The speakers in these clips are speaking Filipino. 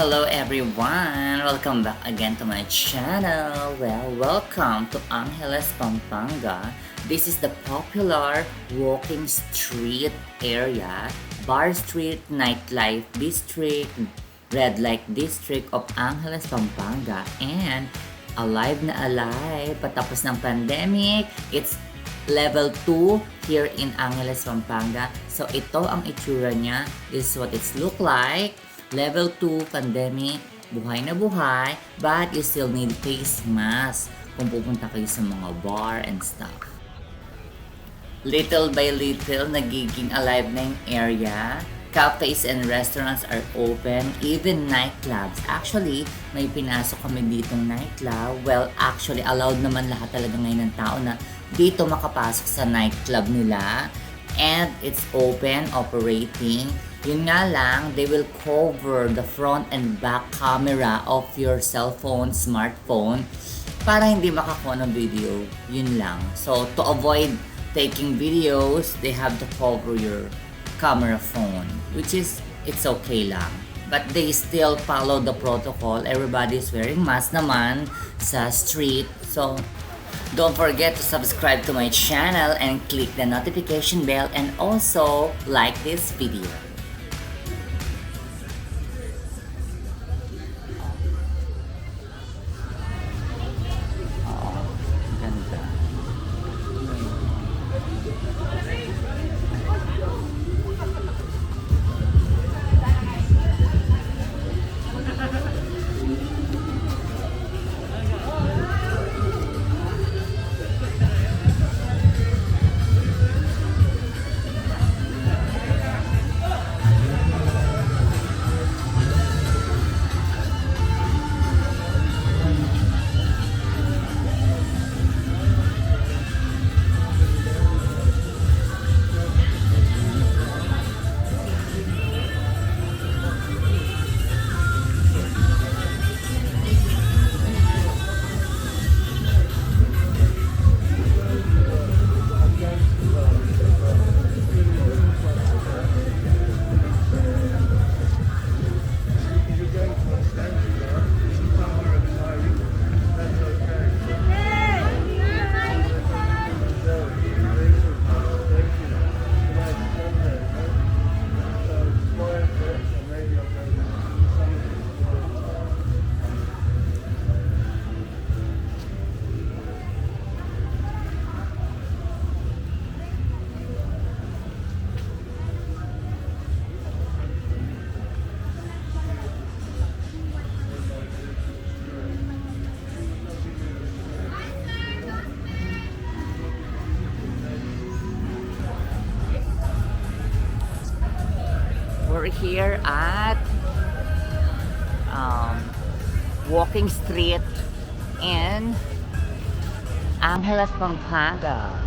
Hello everyone! Welcome back again to my channel. Well, welcome to Angeles Pampanga. This is the popular walking street area, Bar Street Nightlife District, Redlight District of Angeles Pampanga. And alive na alive, patapos ng pandemic, it's level 2 here in Angeles Pampanga. So ito ang itsura niya. This is what it's look like. Level 2 pandemic, buhay na buhay, but you still need face mask kung pupunta kayo sa mga bar and stuff. Little by little, nagiging alive na yung area. Cafes and restaurants are open, even nightclubs. Actually, may pinasok kami ditong nightclub. Well, actually, allowed naman lahat talaga ngayon ng tao na dito makapasok sa nightclub nila. And it's open, operating. Yun nga lang, they will cover the front and back camera of your cellphone, smartphone, para hindi makakuha ng video. Yun lang. So, to avoid taking videos, they have to cover your camera phone, which is, it's okay lang. But they still follow the protocol. Everybody's wearing mask naman sa street. So, don't forget to subscribe to my channel and click the notification bell and also like this video. We're here at walking street in Angeles Pampanga.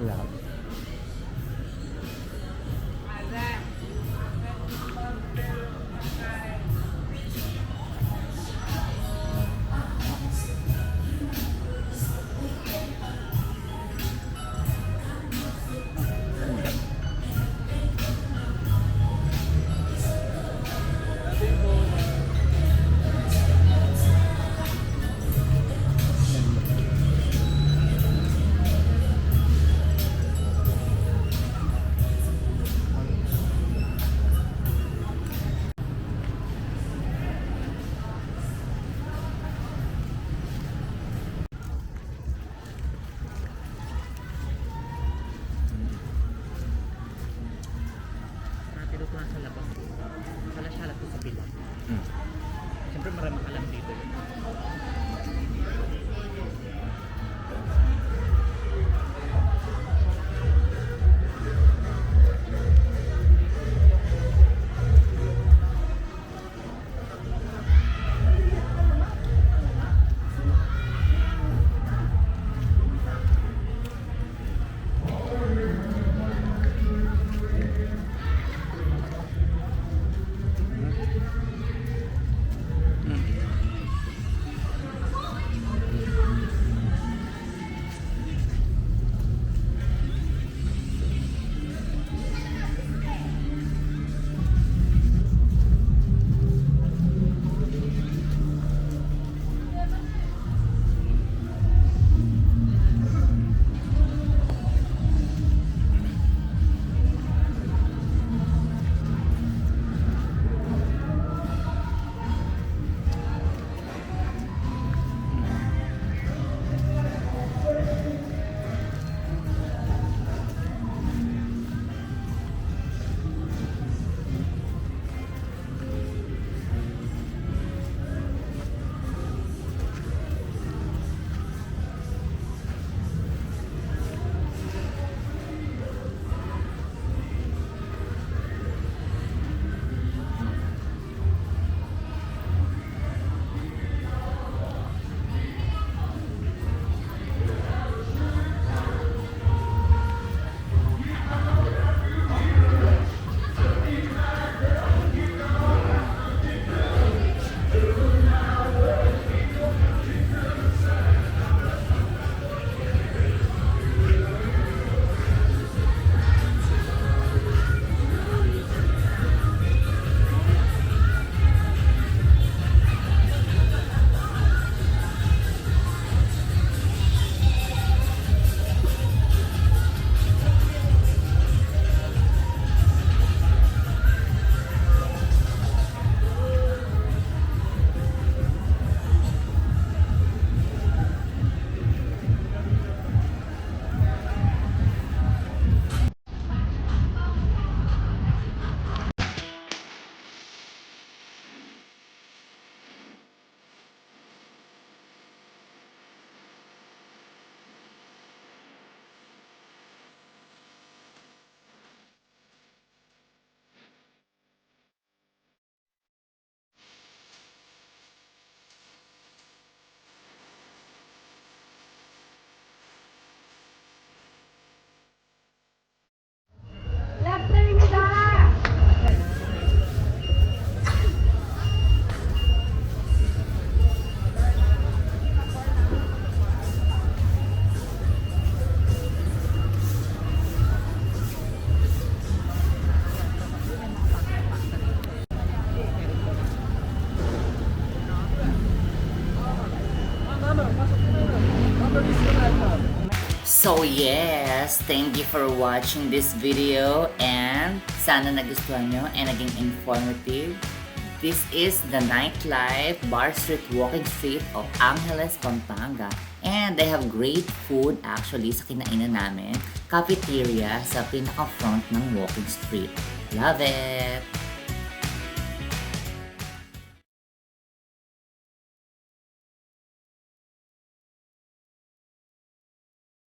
Club. yes, thank you for watching this video and sana nagustuhan nyo and naging informative. This is the Nightlife Bar Street Walking Street of Angeles, Pampanga. And they have great food actually sa kinainan namin. Cafeteria sa pinaka-front ng walking street. Love it!